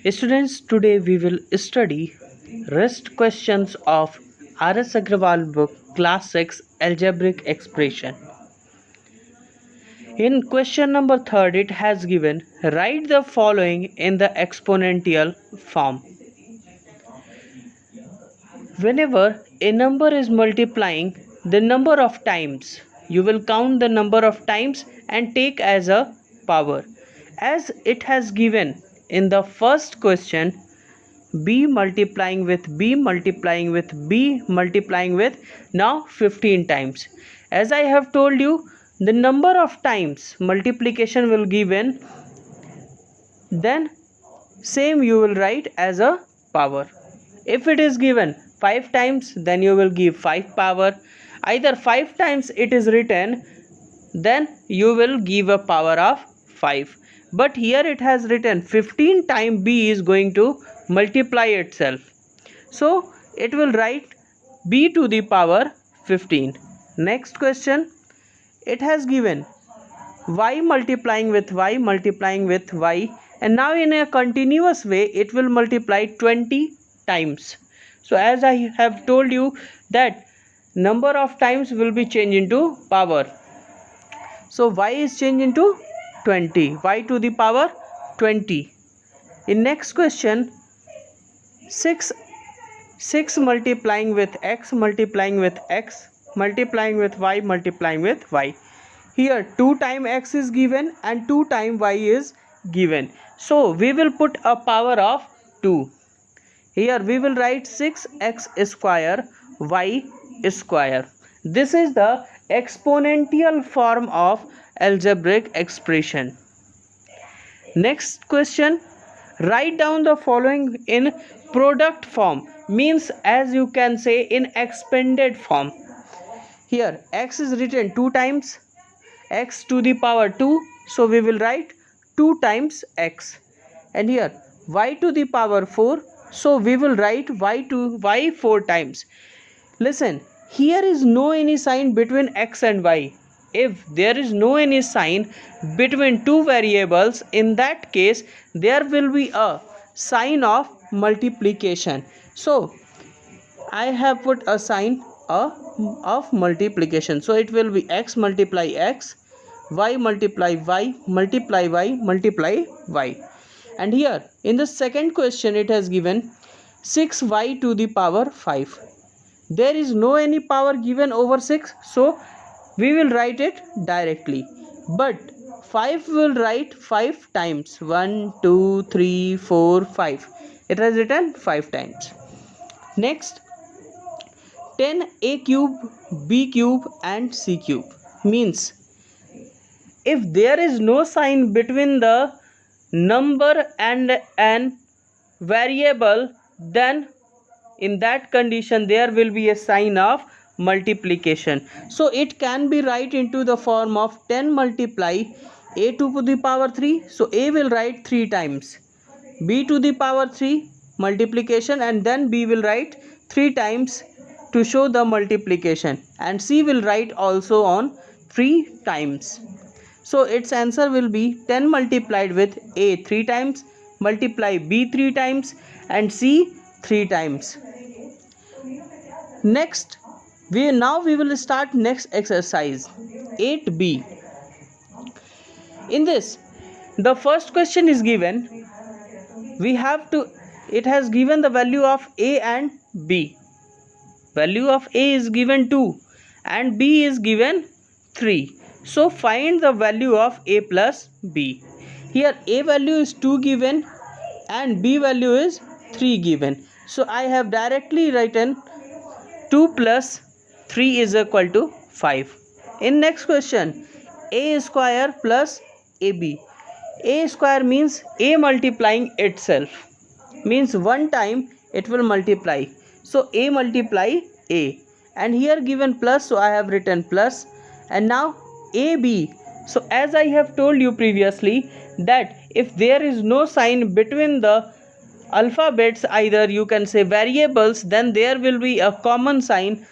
Students, today we will study rest questions of R.S. Agrawal book Class 6 Algebraic Expression. In question number 3, it has given write the following in the exponential form. Whenever a number is multiplying the number of times, you will count the number of times and take as a power. As it has given in the first question, b multiplying with b multiplying with b multiplying with now 15 times. As I have told you, the number of times multiplication will given, then same you will write as a power. If it is given 5 times, then you will give 5 power. Either 5 times it is written, then you will give a power of 5. But here it has written 15 times b is going to multiply itself. So it will write b to the power 15. Next question, it has given y multiplying with y multiplying with y, and now in a continuous way it will multiply 20 times. So as I have told you that number of times will be changed into power. So y is changed into 20, y to the power 20. In next question, 6 multiplying with x multiplying with x multiplying with y multiplying with y. Here 2 times x is given and 2 times y is given. So we will put a power of 2. Here we will write 6x square y square. This is the exponential form of algebraic expression. Next question, write down the following in product form, means as you can say in expanded form. Here x is written 2 times, x to the power 2, so we will write 2 times x. And here y to the power 4, so we will write y 4 times. Listen, here is no any sign between x and y. If there is no any sign between two variables, in that case there will be a sign of multiplication. So I have put a sign of multiplication. So it will be x multiply x, y multiply y multiply y multiply y. And here in the second question it has given 6y to the power 5. There is no any power given over 6, so we will write it directly. But 5 will write 5 times. 1, 2, 3, 4, 5. It has written 5 times. Next, 10a cube, b cube and c cube, means if there is no sign between the number and an variable, then in that condition there will be a sign of multiplication. So it can be write into the form of 10 multiply a to the power 3. So a will write 3 times, b to the power 3 multiplication, and then b will write 3 times to show the multiplication, and c will write also on 3 times. So its answer will be 10 multiplied with a 3 times, multiply b 3 times and c 3 times. Next, we will start next exercise 8b. In this, the first question is given. It has given the value of a and b. Value of a is given 2 and b is given 3. So find the value of a plus b. Here a value is 2 given and b value is 3 given. So I have directly written 2 plus 3 is equal to 5. In next question, a square plus ab. A square means a multiplying itself, means one time it will multiply. So a multiply a, and here given plus, so I have written plus. And now ab. So as I have told you previously that if there is no sign between the alphabets, either you can say variables, then there will be a common sign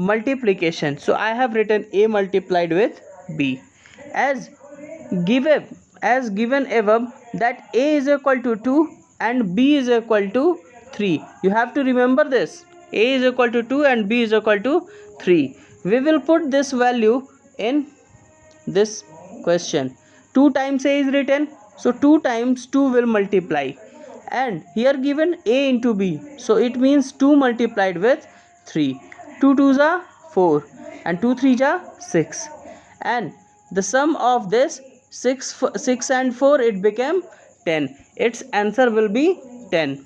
multiplication. So I have written a multiplied with b. As given above that a is equal to 2 and b is equal to 3. You have to remember this. A is equal to 2 and b is equal to 3. We will put this value in this question. 2 times a is written, so 2 times 2 will multiply, and here given a into b, so it means 2 multiplied with 3. 2 2s are 4 and 2 3s are 6, and the sum of this 6 and 4, it became 10. Its answer will be 10.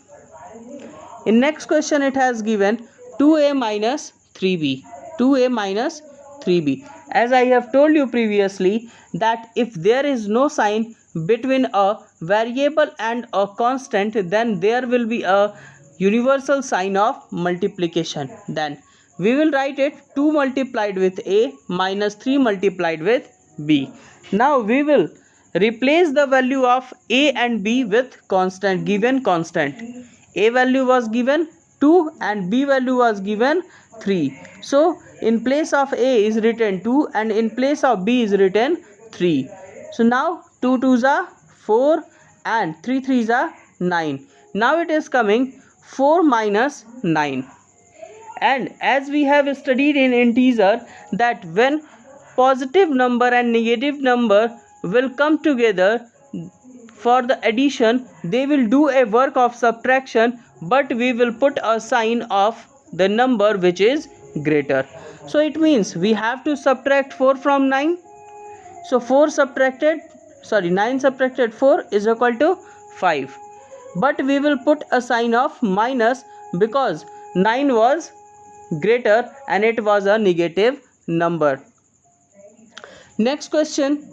In next question it has given 2a minus 3b. 2a minus 3b. As I have told you previously that if there is no sign between a variable and a constant, then there will be a universal sign of multiplication. Then we will write it 2 multiplied with a minus 3 multiplied with b. Now we will replace the value of a and b with constant, given constant. A value was given 2 and b value was given 3. So in place of a is written 2 and in place of b is written 3. So now 2 2s are 4 and 3 3s are 9. Now it is coming 4 minus 9. And as we have studied in integer that when positive number and negative number will come together for the addition, they will do a work of subtraction, but we will put a sign of the number which is greater. So it means we have to subtract 4 from 9. So 9 subtracted 4 is equal to 5. But we will put a sign of minus because 9 was greater and it was a negative number. Next question,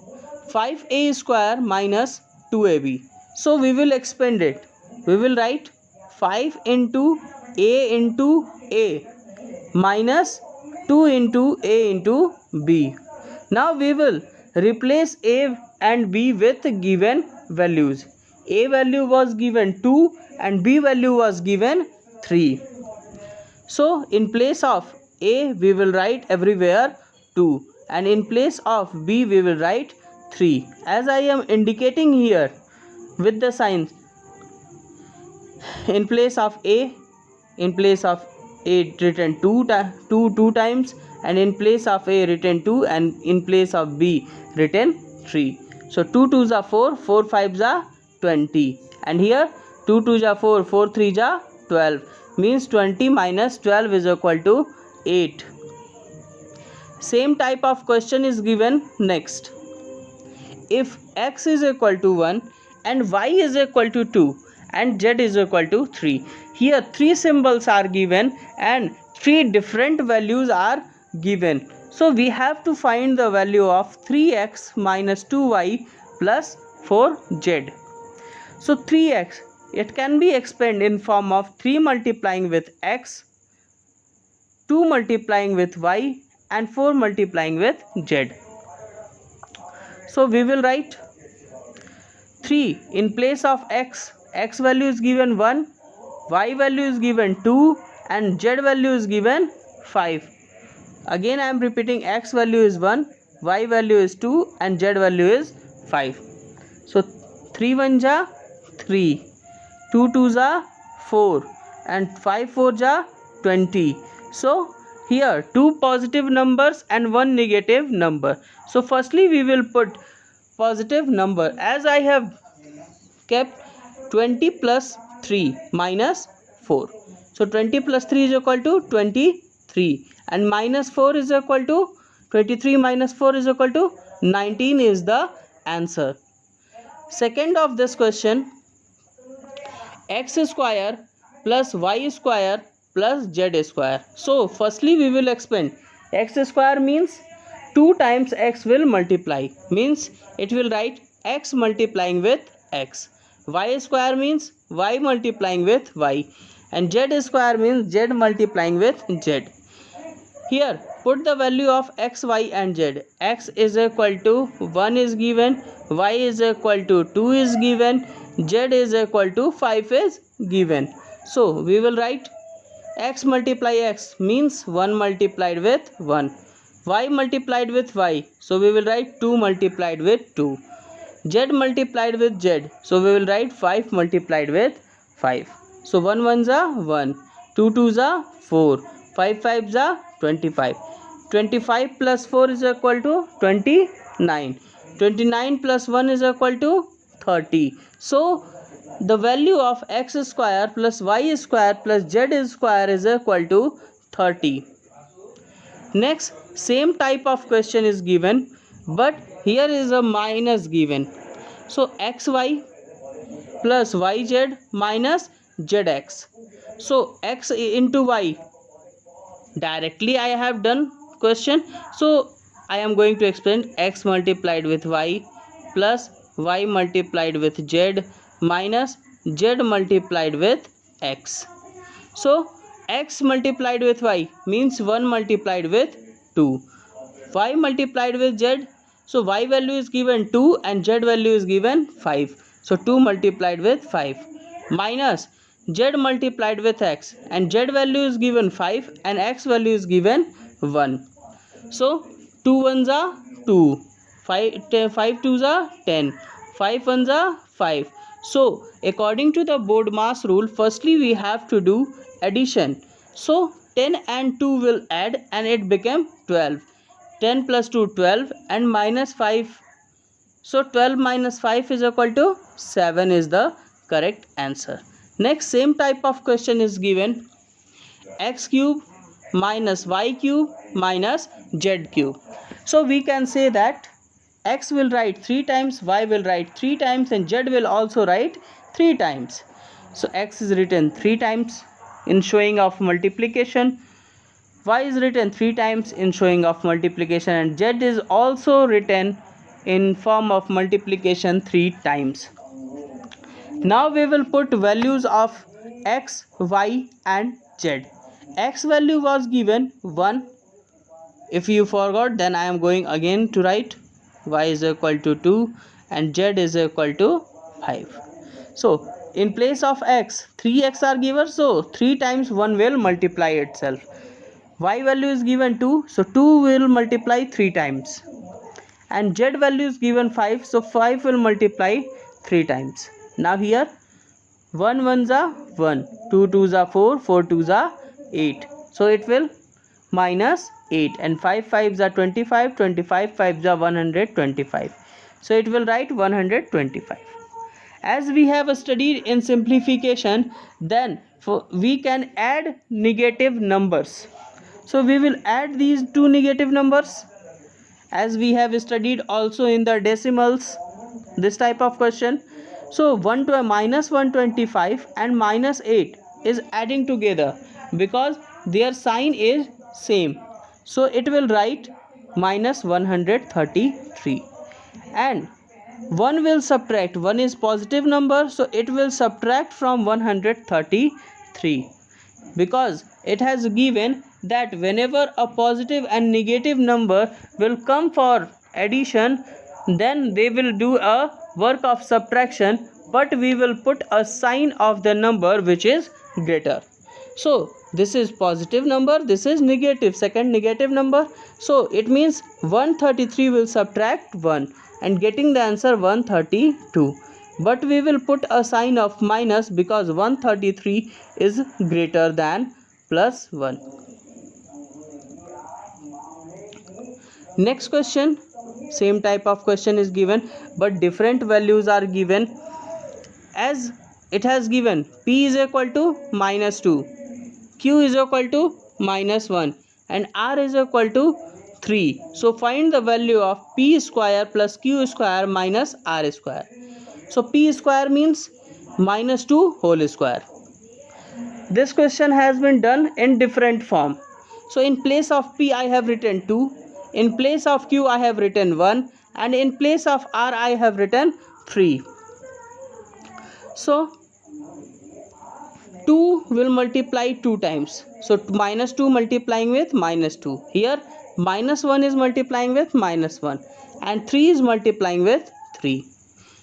5a square minus 2ab. So we will expand it. We will write 5 into a minus 2 into a into b. Now we will replace a and b with given values. A value was given 2 and b value was given 3. So in place of a we will write everywhere 2 and in place of b we will write 3. As I am indicating here with the signs, in place of a written 2 times, and in place of a written 2 and in place of b written 3. So 2 2s are 4, 4 5s are 20, and here 2 2s are 4, 4 3s are 12, means 20 minus 12 is equal to 8. Same type of question is given next. If x is equal to 1 and y is equal to 2 and z is equal to 3, here 3 symbols are given and 3 different values are given. So we have to find the value of 3x minus 2y plus 4z. So 3x, it can be expanded in form of 3 multiplying with x, 2 multiplying with y and 4 multiplying with z. So we will write 3 in place of x value is given 1, y value is given 2 and z value is given 5. Again I am repeating, x value is 1, y value is 2 and z value is 5. So 3 1s are 3, 2 2s are 4 and 5 4s are 20. So here 2 positive numbers and 1 negative number. So firstly we will put positive number, as I have kept 20 plus 3 minus 4. So 20 plus 3 is equal to 23 and minus 4 is equal to 23 minus 4 is equal to 19 is the answer. Second of this question, x square plus y square plus z square. So firstly we will expand. X square means 2 times x will multiply, means it will write x multiplying with x. Y square means y multiplying with y, and z square means z multiplying with z. Here put the value of x, y and z. X is equal to 1 is given, y is equal to 2 is given, z is equal to 5 is given. So we will write x multiply x means 1 multiplied with 1, y multiplied with y, so we will write 2 multiplied with 2, z multiplied with z, so we will write 5 multiplied with 5. So 1 1s are 1, 2 2s are 4, 5 5s are 25. 25 plus 4 is equal to 29. 29 plus 1 is equal to 30. So the value of x square plus y square plus z square is equal to 30. Next, same type of question is given, but here is a minus given. So xy plus yz minus zx. So x into y, directly I have done question. So I am going to explain x multiplied with y plus y multiplied with z minus z multiplied with x. So x multiplied with y means 1 multiplied with 2. Y multiplied with z, so y value is given 2 and z value is given 5. So 2 multiplied with 5 minus z multiplied with x, and z value is given 5 and x value is given 1. So 2 ones are 2, 5 twos are 10, 5 ones are 5. So according to the BODMAS rule, firstly we have to do addition. So 10 and 2 will add and it became 12. 10 plus 2 12 and minus 5. So 12 minus 5 is equal to 7 is the correct answer. Next, same type of question is given, x cube minus y cube minus z cube. So we can say that x will write 3 times, y will write 3 times and z will also write 3 times. So x is written 3 times in showing of multiplication, y is written 3 times in showing of multiplication, and z is also written in form of multiplication 3 times. Now we will put values of x, y and z. X value was given 1. If you forgot, then I am going again to write y is equal to 2 and z is equal to 5. So in place of x, 3x are given, so 3 times 1 will multiply itself. Y value is given 2, so 2 will multiply 3 times. And z value is given 5, so 5 will multiply 3 times. Now here 1 1s are 1, 2 2s are 4, 4 2s are 8. So it will minus 8 and 5 5s are 25, 25 5s are 125. So it will write 125. As we have studied in simplification, then we can add negative numbers. So we will add these two negative numbers, as we have studied also in the decimals, this type of question. So 1 to a minus 125 and minus 8 is adding together because their sign is same. So it will write minus 133. And 1 will subtract, 1 is positive number, so it will subtract from 133 because it has given that whenever a positive and negative number will come for addition, then they will do a work of subtraction, but we will put a sign of the number which is greater. So this is positive number, this is negative, second negative number. So it means 133 will subtract 1 and getting the answer 132. But we will put a sign of minus because 133 is greater than plus 1. Next question, same type of question is given but different values are given. As it has given p is equal to minus 2, q is equal to minus 1 and r is equal to 3. So find the value of p square plus q square minus r square. So p square means minus 2 whole square. This question has been done in different form. So in place of p I have written 2, in place of q I have written 1 and in place of r I have written 3. So 2 will multiply 2 times. So minus 2 multiplying with minus 2. Here minus 1 is multiplying with minus 1 and 3 is multiplying with 3.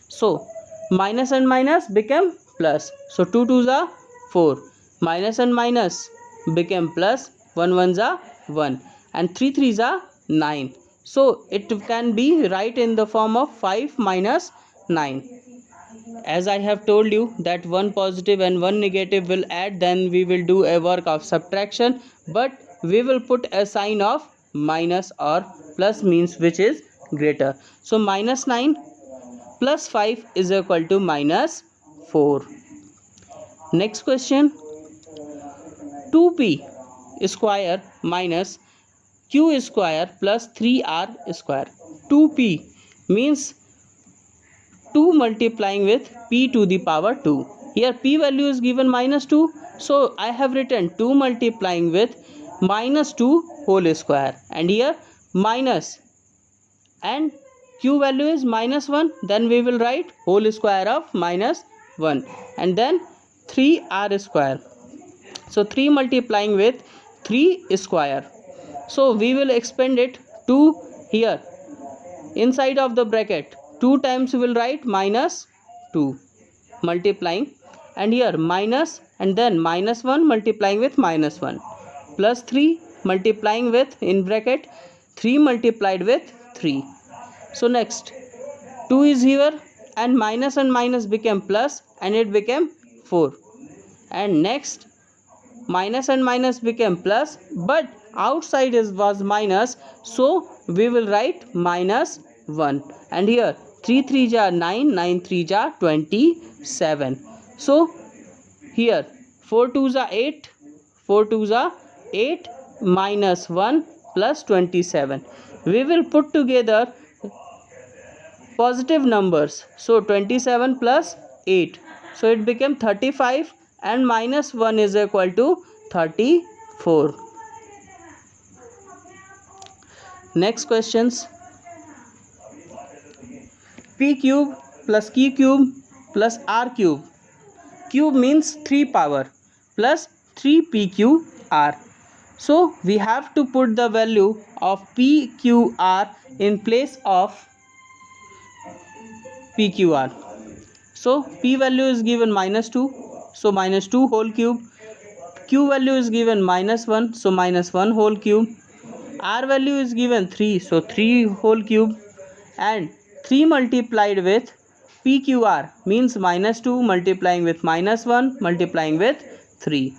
So minus and minus become plus. So 2 2s are 4. Minus and minus became plus. 1 1s are 1 and 3 3s are 9. So it can be right in the form of 5 minus 9. As I have told you that one positive and one negative will add, then we will do a work of subtraction, but we will put a sign of minus or plus, means which is greater. So minus 9 plus 5 is equal to minus 4. Next question, 2p square minus q square plus 3r square. 2p means 2 multiplying with p to the power 2. Here p value is given minus 2. So I have written 2 multiplying with minus 2 whole square. And here minus, and q value is minus 1. Then we will write whole square of minus 1. And then 3r square. So 3 multiplying with 3 square. So we will expand it to here. Inside of the bracket 2 times we will write minus 2 multiplying, and here minus, and then minus 1 multiplying with minus 1 plus 3 multiplying with, in bracket 3 multiplied with 3. So next 2 is here, and minus became plus, and it became 4. And next minus and minus became plus, but outside was minus, so we will write minus 1. And here 3 3 ja 9, 9 3 ja 27. So here 4 2 ja 8, 4 2 ja 8 minus 1 plus 27. We will put together positive numbers. So 27 plus 8. So it became 35, and minus 1 is equal to 34. Next questions. P cube plus Q cube plus R cube. Cube means 3 power plus 3PQR. So we have to put the value of PQR in place of PQR. So P value is given minus 2. So minus 2 whole cube. Q value is given minus 1. So minus 1 whole cube. R value is given 3. So 3 whole cube. And 3 multiplied with PQR means minus 2 multiplying with minus 1 multiplying with 3.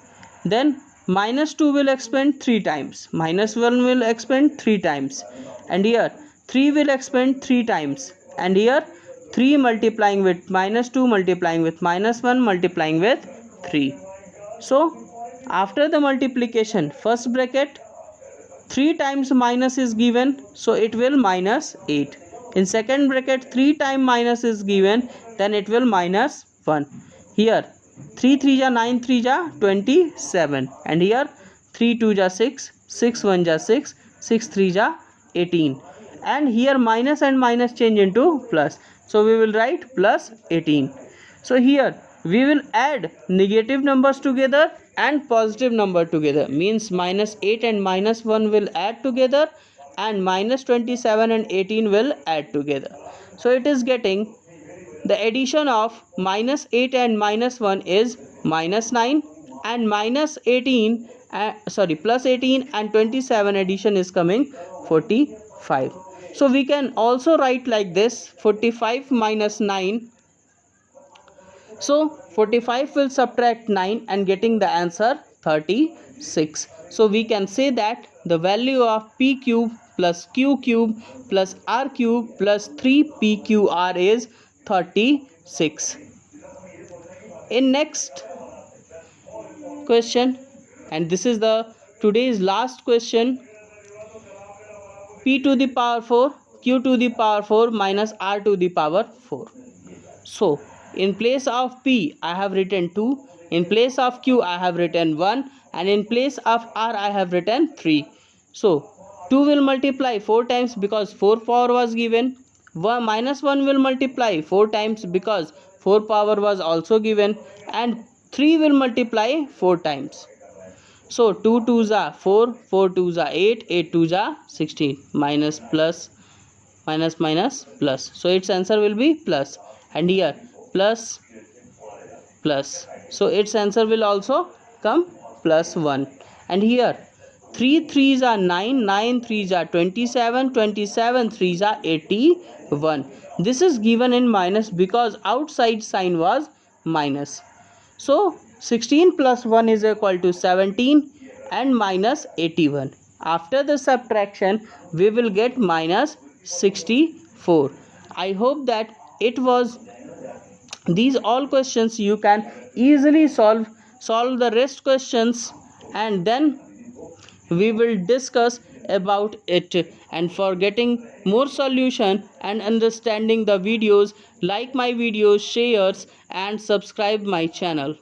Then minus 2 will expand 3 times. Minus 1 will expand 3 times. And here 3 will expand 3 times. And here 3 multiplying with minus 2 multiplying with minus 1 multiplying with 3. So after the multiplication, first bracket 3 times minus is given, so it will minus 8. In second bracket 3 times minus is given, then it will minus 1. Here 3 3 ja 9, 3 ja 27. And here 3 2 ja 6, 6 1 ja 6, 6 3 ja 18. And here minus and minus change into plus. So we will write plus 18. So here we will add negative numbers together and positive number together, means minus 8 and minus 1 will add together, and minus 27 and 18 will add together. So it is getting the addition of minus 8 and minus 1 is minus 9, and minus 18 plus 18 and 27 addition is coming 45. So we can also write like this, 45 minus 9. So 45 will subtract 9 and getting the answer 36. So we can say that the value of P cube plus Q cube plus R cube plus 3PQR is 36. In next question, and this is the today's last question, P to the power 4, Q to the power 4 minus R to the power 4. So in place of P I have written 2, in place of Q I have written 1, and in place of R I have written 3. So 2 will multiply 4 times because 4 power was given. Minus 1 will multiply 4 times because 4 power was also given, and 3 will multiply 4 times. So 2 2s are 4, 4 2s are 8, 8 2s are 16, minus plus minus minus plus. So its answer will be plus, and here plus plus. So its answer will also come plus 1. And here 3 3s are 9, 9 3s are 27, 27 3s are 81. This is given in minus because outside sign was minus. So 16 plus 1 is equal to 17 and minus 81. After the subtraction, we will get minus 64. I hope that it was these all questions you can easily solve the rest questions, and then we will discuss about it. And for getting more solution and understanding the videos, like my videos, shares and subscribe my channel.